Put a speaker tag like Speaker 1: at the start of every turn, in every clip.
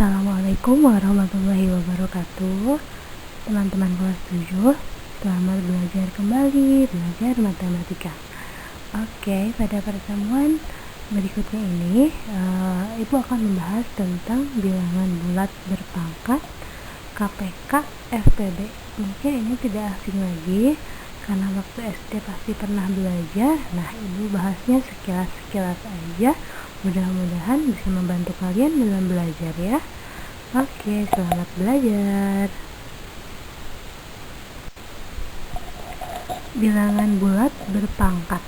Speaker 1: Assalamualaikum warahmatullahi wabarakatuh. Teman-teman kelas 7, selamat belajar kembali, belajar matematika. Oke, pada pertemuan berikutnya ini Ibu akan membahas tentang bilangan bulat berpangkat, KPK, FPB. Mungkin ini tidak asing lagi karena waktu SD pasti pernah belajar. Nah, Ibu bahasnya sekilas-sekilas aja. Mudah-mudahan bisa membantu kalian dalam belajar ya. Oke, selamat belajar. Bilangan bulat berpangkat.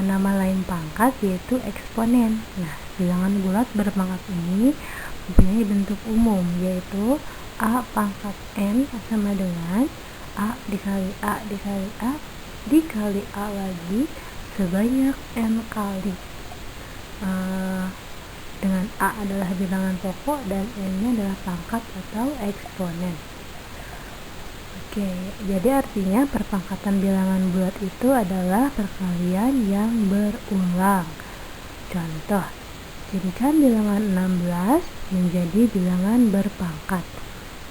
Speaker 1: Nama lain pangkat yaitu eksponen. Nah, bilangan bulat berpangkat ini mempunyai bentuk umum yaitu A pangkat N sama dengan A dikali A dikali A dikali A lagi sebanyak N kali. Dengan A adalah bilangan pokok dan N-nya adalah pangkat atau eksponen. Oke, jadi artinya perpangkatan bilangan bulat itu adalah perkalian yang berulang. Contoh, jadikan bilangan 16 menjadi bilangan berpangkat.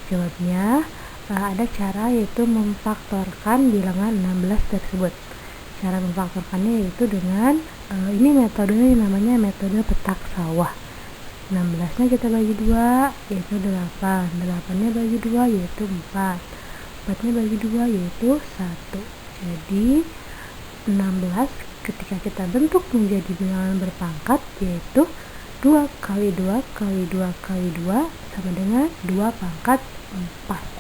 Speaker 1: Jawabnya ada cara yaitu memfaktorkan bilangan 16 tersebut. Cara memfaktorkannya yaitu dengan ini metodenya namanya metode petak sawah. 16 nya kita bagi 2 yaitu 8, 8 nya bagi 2 yaitu 4, 4 nya bagi 2 yaitu 1. Jadi 16 ketika kita bentuk menjadi bilangan berpangkat yaitu 2 kali 2 kali 2 kali 2 sama dengan 2 pangkat 4.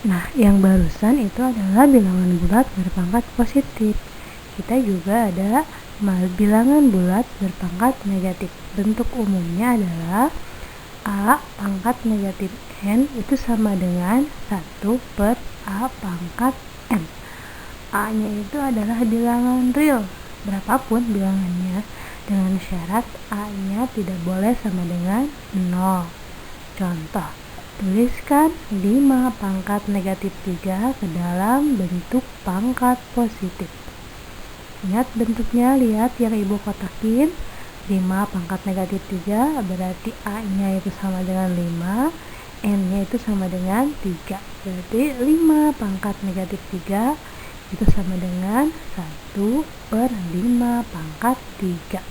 Speaker 1: Nah, yang barusan itu adalah bilangan bulat berpangkat positif. Kita juga ada bilangan bulat berpangkat negatif. Bentuk umumnya adalah A pangkat negatif N itu sama dengan 1 per A pangkat N. A-nya itu adalah bilangan real, berapapun bilangannya, dengan syarat A-nya tidak boleh sama dengan 0. Contoh, tuliskan 5 pangkat negatif 3 ke dalam bentuk pangkat positif. Ingat bentuknya, lihat yang Ibu kotakin. 5 pangkat negatif 3 berarti A-nya itu sama dengan 5, N-nya itu sama dengan 3. Berarti 5 pangkat negatif 3 itu sama dengan 1 per 5 pangkat 3.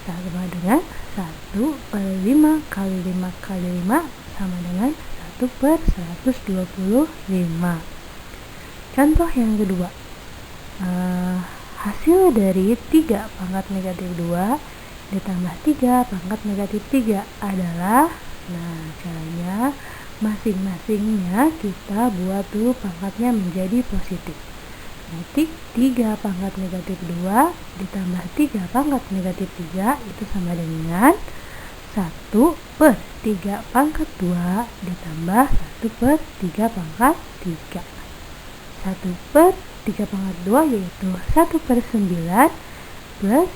Speaker 1: Sama dengan 1 per 5 kali 5 kali 5 sama dengan 1 per 125. Contoh yang kedua, hasil dari 3 pangkat negatif 2 ditambah 3 pangkat negatif 3 adalah, nah caranya masing-masingnya kita buat dulu pangkatnya menjadi positif. Berarti 3 pangkat negatif 2 ditambah 3 pangkat negatif 3 itu sama dengan 1 per 3 pangkat 2 ditambah 1 per 3 pangkat 3. 1 per 3 pangkat 2 yaitu 1 per 9 plus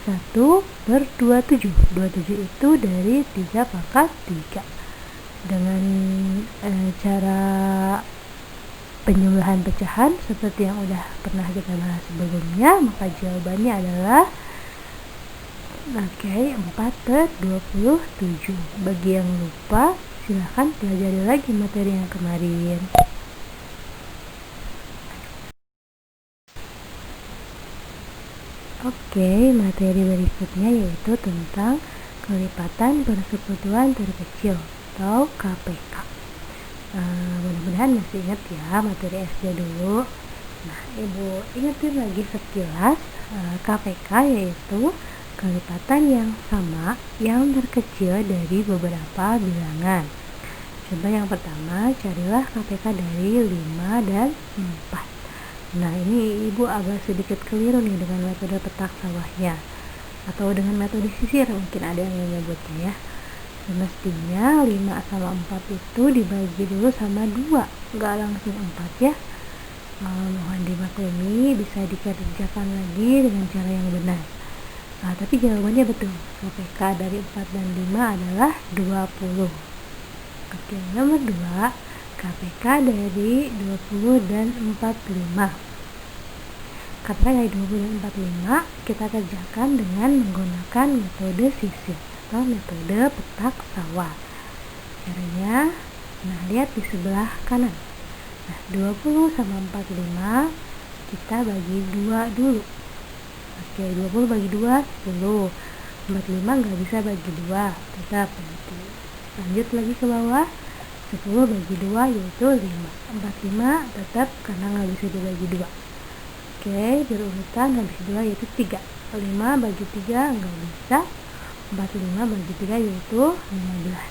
Speaker 1: 1 per 27. 27 itu dari 3 pangkat 3. Dengan cara penjumlahan pecahan seperti yang udah pernah kita bahas sebelumnya, maka jawabannya adalah 4 per 27. Bagi yang lupa, silahkan pelajari lagi materi yang kemarin. Oke, materi berikutnya yaitu tentang kelipatan persekutuan terkecil atau KPK. Mudah-mudahan masih ingat ya materi SD dulu. Nah, Ibu ingetin lagi sekilas KPK yaitu kelipatan yang sama yang terkecil dari beberapa bilangan. Coba yang pertama, carilah KPK dari 5 dan 4. Nah, ini Ibu agak sedikit keliru nih dengan metode petak sawahnya atau dengan metode sisir, mungkin ada yang menyebutnya ya. Semestinya 5 sama 4 itu dibagi dulu sama 2, nggak langsung 4 ya. Mohon dimaklumi, bisa dikerjakan lagi dengan cara yang benar. Tapi jawabannya betul, KPK dari 4 dan 5 adalah 20. Oke, nomor 2, KPK dari 20 dan 45. KPK dari 20 dan 45 kita kerjakan dengan menggunakan metode sisir atau metode petak sawah. Caranya, nah lihat di sebelah kanan. Nah, 20 sama 45 kita bagi 2 dulu. Oke, 20 bagi 2, 10. 45 nggak bisa bagi 2, tetap nanti. Lanjut lagi ke bawah, 10 bagi 2 yaitu 5. 45 tetap karena nggak bisa dibagi 2. Oke, berurutan habis 2 yaitu 3. 5 bagi 3 nggak bisa. 45 bagi 3 yaitu 15.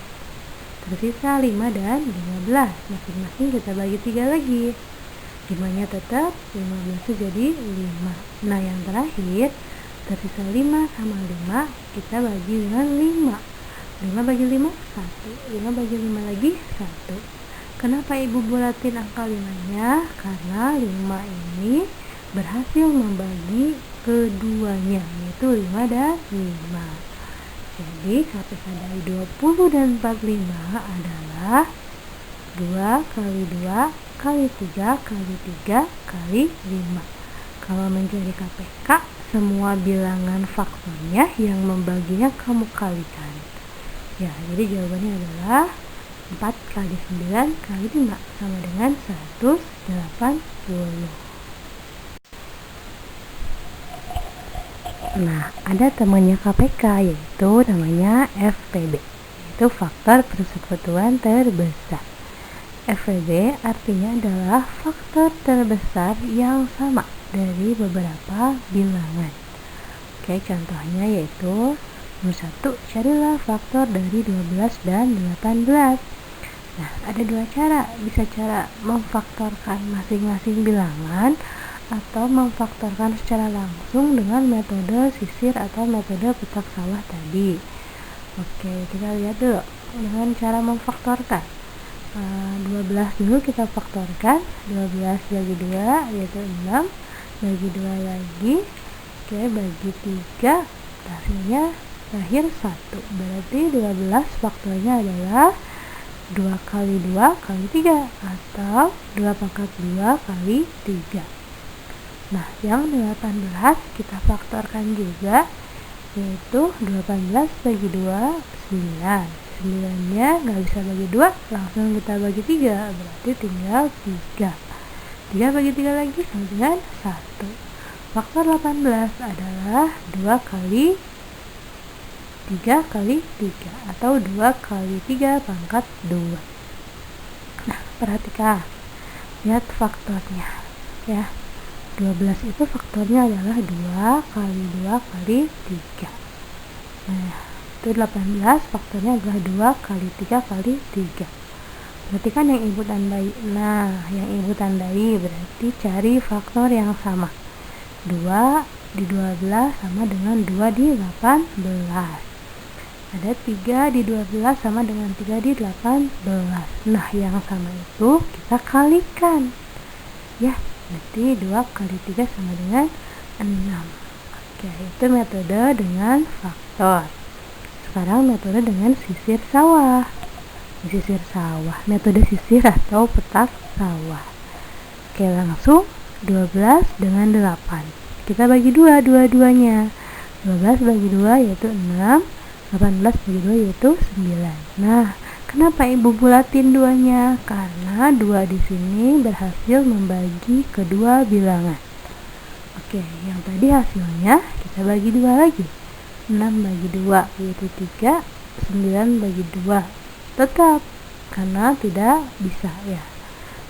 Speaker 1: Tersisa 5 dan 15. Masing-masing kita bagi 3 lagi. 5-nya tetap, 15 jadi 5. Nah, yang terakhir tersisa 5 sama 5 kita bagi dengan 5. 5 bagi 5, 1. 5 bagi 5 lagi, 1. Kenapa ibu bulatin angka 5-nya? Karena 5 ini berhasil membagi keduanya, yaitu 5 dan 5. Jadi KPK dari 20 dan 45 adalah 2 kali 2 kali 3 kali 3 kali 5. Kalau mencari KPK, semua bilangan faktornya yang membaginya kamu kalikan. Ya, jadi jawabannya adalah 4 kali 9 kali 5 sama dengan 180. Nah, ada temannya KPK yaitu namanya FPB, yaitu faktor persekutuan terbesar. FPB artinya adalah faktor terbesar yang sama dari beberapa bilangan. Oke, contohnya yaitu nomor 1, carilah faktor dari 12 dan 18. Nah, ada dua cara. Bisa cara memfaktorkan masing-masing bilangan atau memfaktorkan secara langsung dengan metode sisir atau metode petak sawah tadi. Oke, kita lihat dulu dengan cara memfaktorkan. 12 dulu kita faktorkan. 12 bagi 2 yaitu 6, bagi 2 lagi. Oke, bagi 3 hasilnya terakhir 1. Berarti 12 faktornya adalah 2 kali 2 kali 3 atau 2 pangkat 2 kali 3. Nah, yang 18 kita faktorkan juga, yaitu 18 bagi 2, 9. 9-nya nggak bisa bagi 2, langsung kita bagi 3, berarti tinggal 3. 3 bagi 3 lagi sama dengan 1. Faktor 18 adalah 2 kali 3 kali 3 atau 2 kali 3 pangkat 2. Nah, perhatikan, lihat faktornya ya. 12 itu faktornya adalah 2 kali 2 kali 3. Nah, itu 18 faktornya adalah 2 kali 3 kali 3. Perhatikan yang ibu tandai. Nah, yang ibu tandai berarti cari faktor yang sama. 2 di 12 sama dengan 2 di 18. Ada 3 di 12 sama dengan 3 di 18. Nah, yang sama itu kita kalikan. Ya, berarti 2 kali 3 sama dengan 6. Oke, itu metode dengan faktor. Sekarang metode dengan sisir sawah. Sisir sawah, metode sisir atau petak sawah. Oke, langsung 12 dengan 8. Kita bagi 2 dua-duanya. 12 bagi 2 yaitu 6. 18 bagi 2 yaitu 9. Nah, kenapa ibu bulatin 2-nya? Karena 2 di sini berhasil membagi kedua bilangan. Oke, yang tadi hasilnya kita bagi 2 lagi. 6 bagi 2 yaitu 3, 9 bagi 2 tetap karena tidak bisa ya.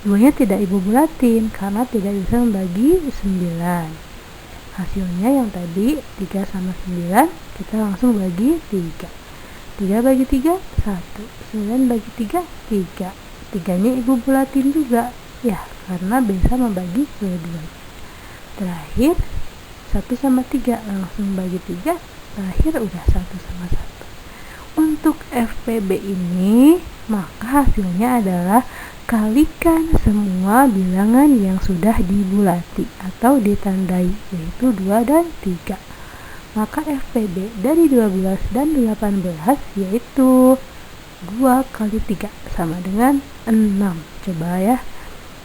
Speaker 1: 2-nya tidak ibu bulatin karena tidak bisa membagi 9. Hasilnya yang tadi 3 sama 9 kita langsung bagi 3. 3 bagi 3 1, 9 bagi 3 3. 3-nya ibu bulatin juga ya karena bisa membagi keduanya. Terakhir 1 sama 3 langsung bagi 3. Terakhir udah 1 sama 1. Untuk FPB ini maka hasilnya adalah kalikan semua bilangan yang sudah dibulati atau ditandai, yaitu 2 dan 3. Maka FPB dari 12 dan 18 yaitu 2 kali 3 sama dengan 6. Coba ya,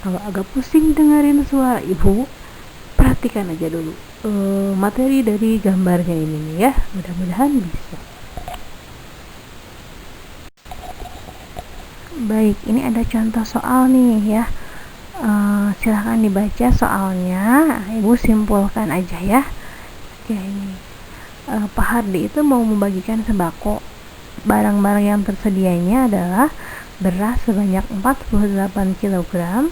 Speaker 1: kalau agak pusing dengerin suara ibu, perhatikan perhatikan aja dulu materi dari gambarnya ini nih ya, mudah-mudahan bisa. Baik, ini ada contoh soal nih ya. Silahkan dibaca soalnya, Ibu simpulkan aja ya. Oke, ini Pak Hardi itu mau membagikan sembako. Barang-barang yang tersedianya adalah beras sebanyak 48 kg,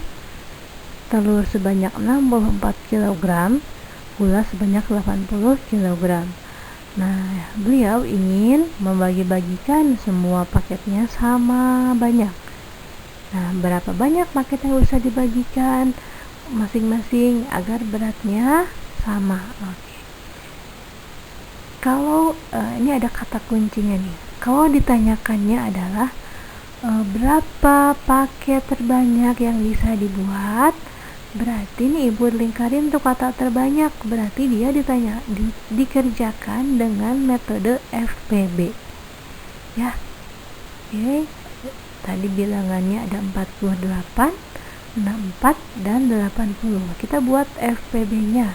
Speaker 1: telur sebanyak 64 kg, gula sebanyak 80 kg. Nah, beliau ingin membagi-bagikan semua paketnya sama banyak. Nah, berapa banyak paket yang bisa dibagikan masing-masing agar beratnya sama? Oke. Kalau ini ada kata kuncinya nih. Kalau ditanyakannya adalah berapa paket terbanyak yang bisa dibuat, berarti nih Ibu lingkarin tuh kata terbanyak, berarti dia dikerjakan dengan metode FPB ya. Oke, tadi bilangannya ada 48, 64, dan 80. Kita buat FPB nya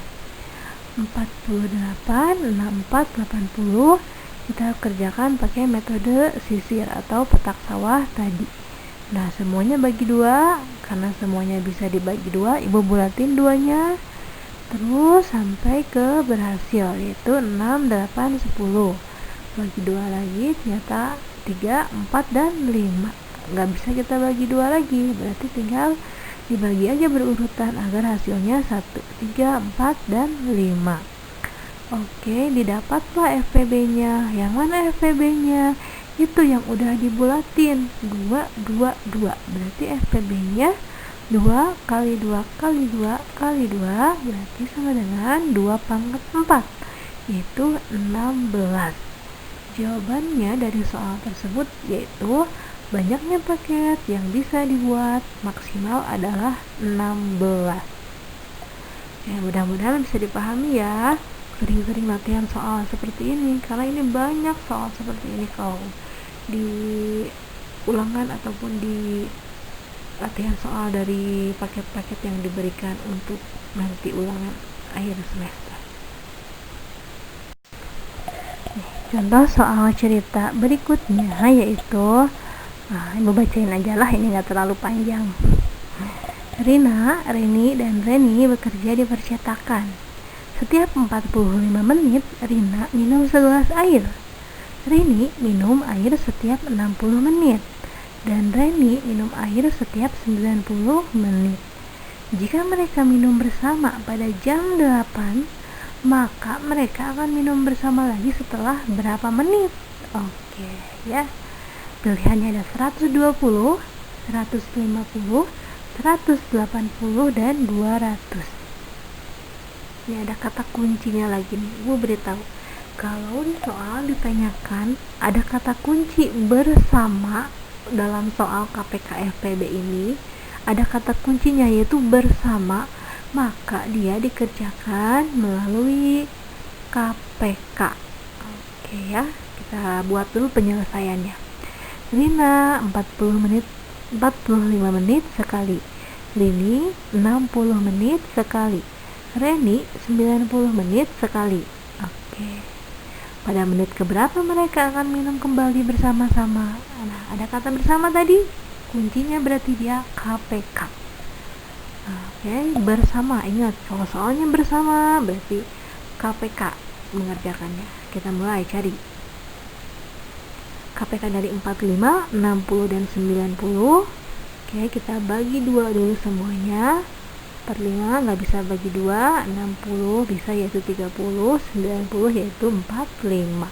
Speaker 1: 48, 64, 80. Kita kerjakan pakai metode sisir atau petak sawah tadi. Nah, semuanya bagi 2. Karena semuanya bisa dibagi 2, Ibu bulatin 2-nya. Terus sampai ke berhasil, yaitu 6, 8, 10. Bagi 2 lagi, ternyata 3, 4, dan 5. Nggak bisa kita bagi 2 lagi, berarti tinggal dibagi aja berurutan agar hasilnya 1, 3, 4, dan 5. Oke, didapatlah FPB-nya. Yang mana FPB-nya? Itu yang udah dibulatin 2, 2, 2. Berarti FPB-nya 2 kali 2 kali 2 kali 2 berarti sama dengan 2 pangkat 4, yaitu 16. Jawabannya dari soal tersebut yaitu banyaknya paket yang bisa dibuat maksimal adalah 16. Ya, mudah-mudahan bisa dipahami ya. Sering-sering latihan soal seperti ini, karena ini banyak soal seperti ini kalau di ulangan ataupun di latihan soal dari paket-paket yang diberikan untuk nanti ulangan akhir semester. Contoh soal cerita berikutnya yaitu, Ibu bacain aja lah, ini gak terlalu panjang. Rina, Reni, dan Reni bekerja di percetakan. Setiap 45 menit, Rina minum segelas air. Reni minum air setiap 60 menit. Dan Reni minum air setiap 90 menit. Jika mereka minum bersama pada jam 8, maka mereka akan minum bersama lagi setelah berapa menit? Oke, ya. Pilihannya ada 120, 150, 180, dan 200. Ini ada kata kuncinya lagi nih, Ibu beritahu. Kalau di soal ditanyakan ada kata kunci bersama dalam soal KPK FPB ini, ada kata kuncinya yaitu bersama, maka dia dikerjakan melalui KPK. Oke ya, kita buat dulu penyelesaiannya. Rina 45 menit sekali. Lini 60 menit sekali. Reni 90 menit sekali. Oke. Pada menit keberapa mereka akan minum kembali bersama-sama? Nah, ada kata bersama tadi. Kuncinya berarti dia KPK. Oke, bersama. Ingat, kalau soalnya bersama berarti KPK mengerjakannya. Kita mulai cari. KPK dari 45, 60, dan 90. Oke, kita bagi 2 dulu semuanya. 45 nggak bisa bagi 2, 60 bisa yaitu 30, 90 yaitu 45.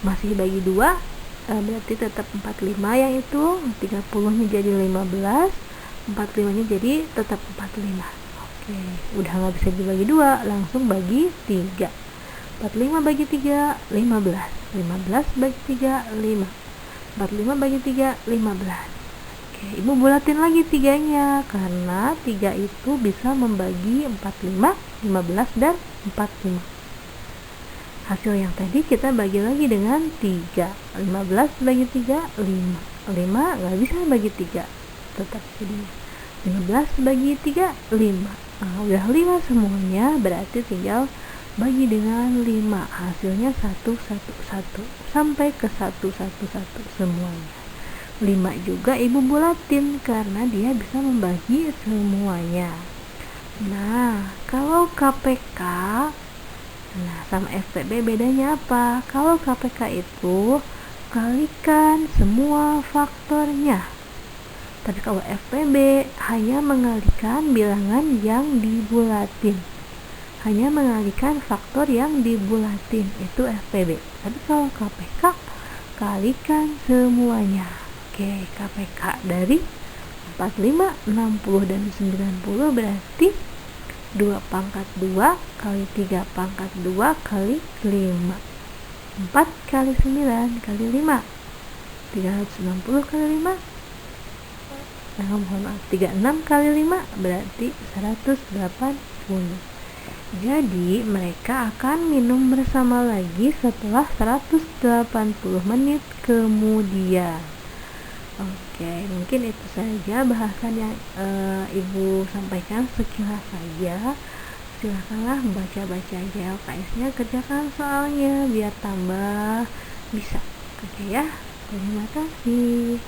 Speaker 1: Masih bagi 2, berarti tetap 45 yang itu, 30 nya jadi 15, 45 nya jadi tetap 45. Oke, udah nggak bisa dibagi 2, langsung bagi 3. 45 bagi 3, 15. 15 bagi 3, 5. 45 bagi 3, 15. Ibu bulatin lagi 3-nya, karena 3 itu bisa membagi 45, 15, dan 45. Hasil yang tadi kita bagi lagi dengan 3. 15 bagi 3, 5. 5 nggak bisa bagi 3, tetap jadi 15 bagi 3, 5. Nah, udah 5 semuanya, berarti tinggal bagi dengan 5, hasilnya 1 sampai ke 1 semuanya. 5 juga ibu bulatin karena dia bisa membagi semuanya. Nah, kalau KPK, nah sama FPB bedanya apa? Kalau KPK itu kalikan semua faktornya. Tapi kalau FPB hanya mengalikan bilangan yang dibulatin. Hanya mengalikan faktor yang dibulatin, itu FPB. Tapi kalau KPK kalikan semuanya. Oke, KPK dari 45, 60, dan 90 berarti 2 pangkat 2 kali 3 pangkat 2 kali 5. 4 kali 9 kali 5. 360 kali 5. Mohon maaf, 36 kali 5 berarti 180. Jadi mereka akan minum bersama lagi setelah 180 menit kemudian. Oke, mungkin itu saja bahasan yang ibu sampaikan sekilas saja. Silahkanlah baca-baca aja LKS-nya, kerjakan soalnya biar tambah bisa. Oke ya, terima kasih.